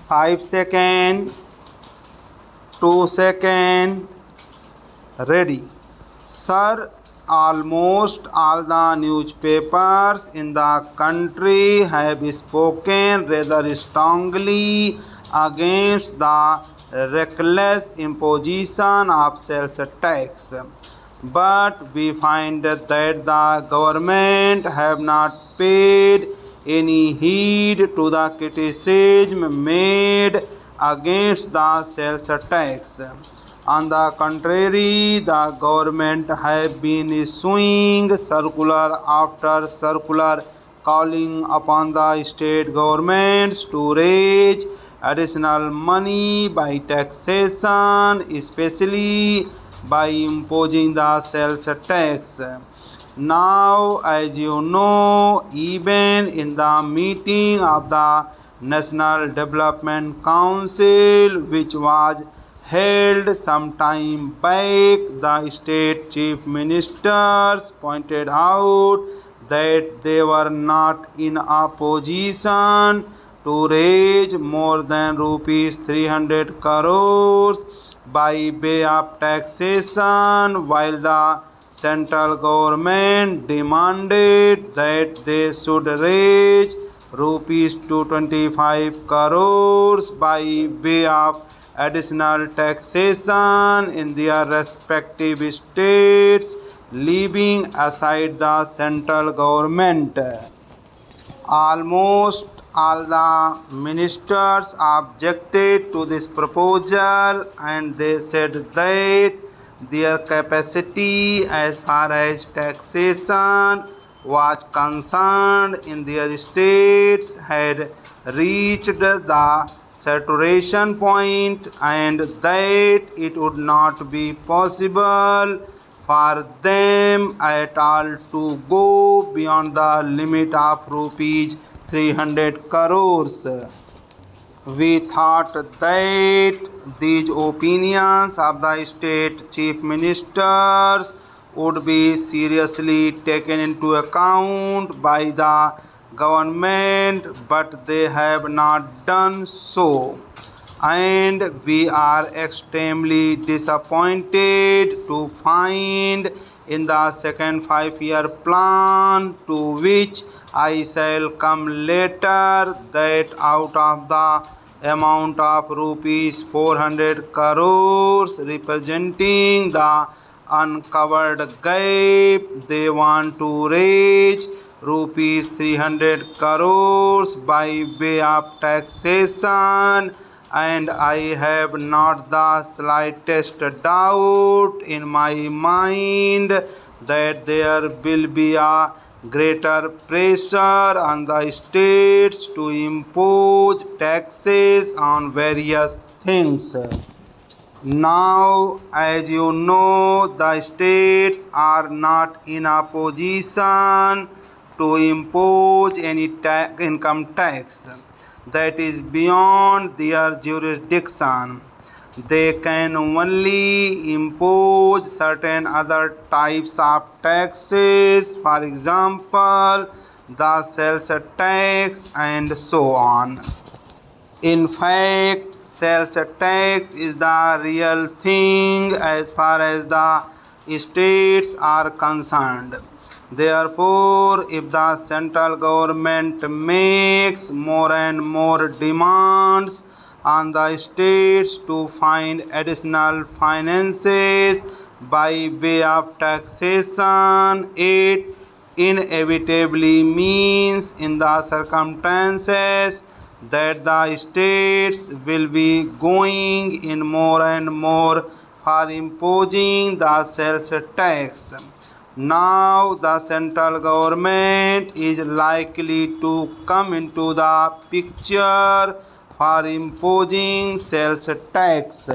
5 seconds, 2 seconds, ready. Sir, almost all the newspapers in the country have spoken rather strongly against the reckless imposition of sales tax. But we find that the government have not paid any heed to the criticism made against the sales tax. On the contrary, the government have been issuing circular after circular calling upon the state governments to raise additional money by taxation, especially by imposing the sales tax. Now, as you know, even in the meeting of the National Development Council, which was held some time back, the state chief ministers pointed out that they were not in a position to raise more than rupees 300 crores by way of taxation, while the central government demanded that they should raise rupees 225 crores by way of additional taxation in their respective states, leaving aside the central government. Almost all the ministers objected to this proposal, and they said that their capacity as far as taxation was concerned in their states had reached the saturation point, and that it would not be possible for them at all to go beyond the limit of rupees 300 crores. We thought that these opinions of the state chief ministers would be seriously taken into account by the government, but they have not done so. And we are extremely disappointed to find in the second 5-year plan, to which I shall come later, that out of the amount of rupees 400 crores representing the uncovered gap, they want to raise rupees 300 crores by way of taxation, and I have not the slightest doubt in my mind that there will be a greater pressure on the states to impose taxes on various things. Now, as you know, the states are not in a position to impose any income tax that is beyond their jurisdiction. They can only impose certain other types of taxes, for example, the sales tax and so on. In fact, sales tax is the real thing as far as the states are concerned. Therefore, if the central government makes more and more demands on the states to find additional finances by way of taxation, it inevitably means in the circumstances that the states will be going in more and more for imposing the sales tax. Now the central government is likely to come into the picture for imposing sales tax.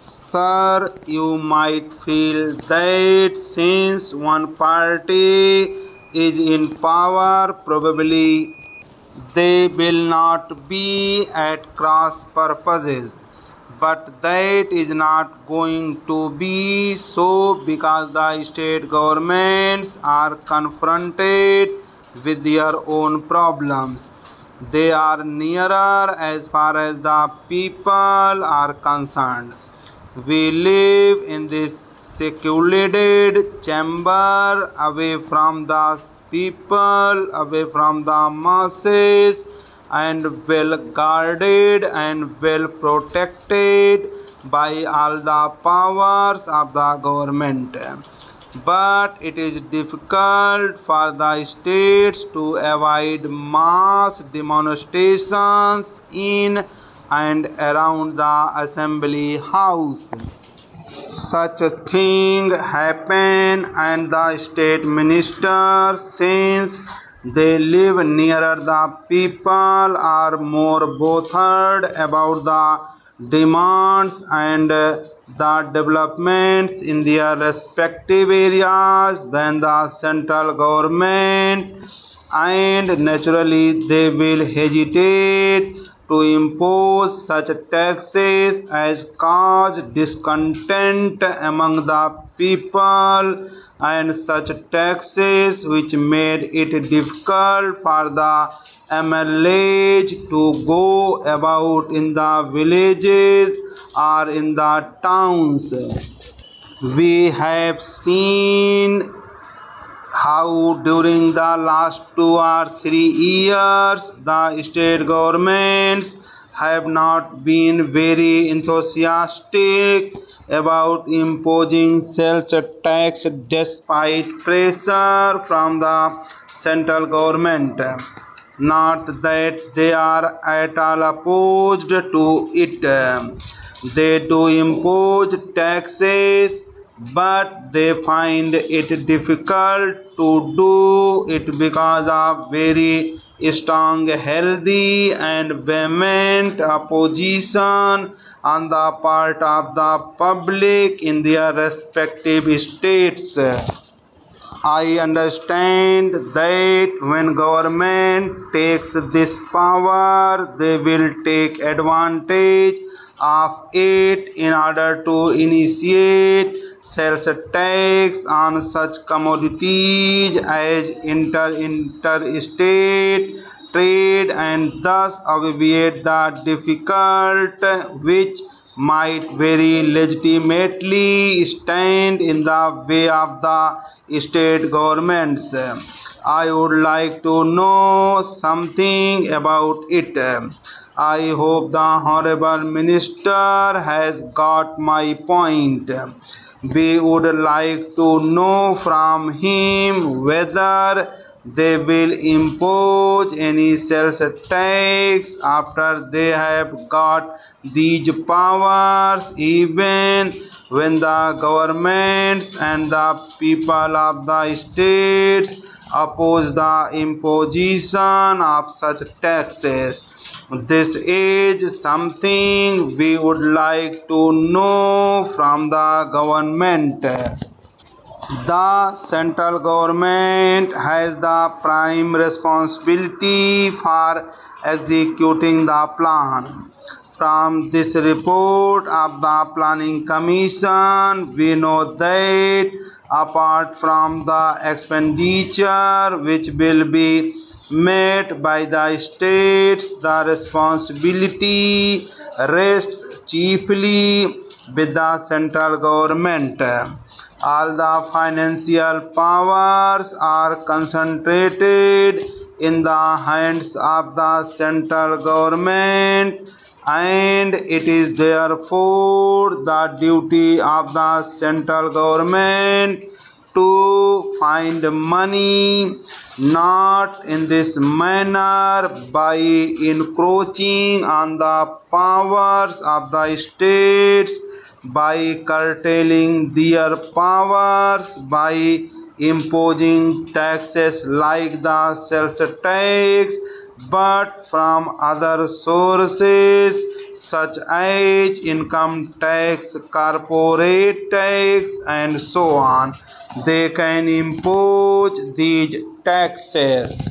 Sir, you might feel that since one party is in power, probably they will not be at cross purposes. But that is not going to be so, because the state governments are confronted with their own problems. They are nearer as far as the people are concerned. We live in this secluded chamber, away from the people, away from the masses, and well guarded and well protected by all the powers of the government. But it is difficult for the states to avoid mass demonstrations in and around the assembly house. Such a thing happen and the state ministers, since they live nearer the people, are more bothered about the demands and the developments in their respective areas than the central government, and naturally they will hesitate to impose such taxes as cause discontent among the people, and such taxes which made it difficult for the MLAs to go about in the villages or in the towns. We have seen how during the last 2 or 3 years the state governments have not been very enthusiastic about imposing sales tax despite pressure from the central government. Not that they are at all opposed to it. They do impose taxes, but they find it difficult to do it because of very strong, healthy, and vehement opposition on the part of the public in their respective states. I understand that when government takes this power, they will take advantage of it in order to initiate sales tax on such commodities as interstate trade, and thus obviate the difficult which might very legitimately stand in the way of the state governments. I would like to know something about it. I hope the Honorable Minister has got my point. We would like to know from him whether they will impose any sales tax after they have got these powers, even when the governments and the people of the states oppose the imposition of such taxes. This is something we would like to know from the government. The central government has the prime responsibility for executing the plan. From this report of the Planning Commission, we know that apart from the expenditure which will be met by the states, the responsibility rests chiefly with the central government. All the financial powers are concentrated in the hands of the central government, and it is therefore the duty of the central government to find money, not in this manner by encroaching on the powers of the states, by curtailing their powers, by imposing taxes like the sales tax, but from other sources such as income tax, corporate tax, and so on. They can impose these taxes.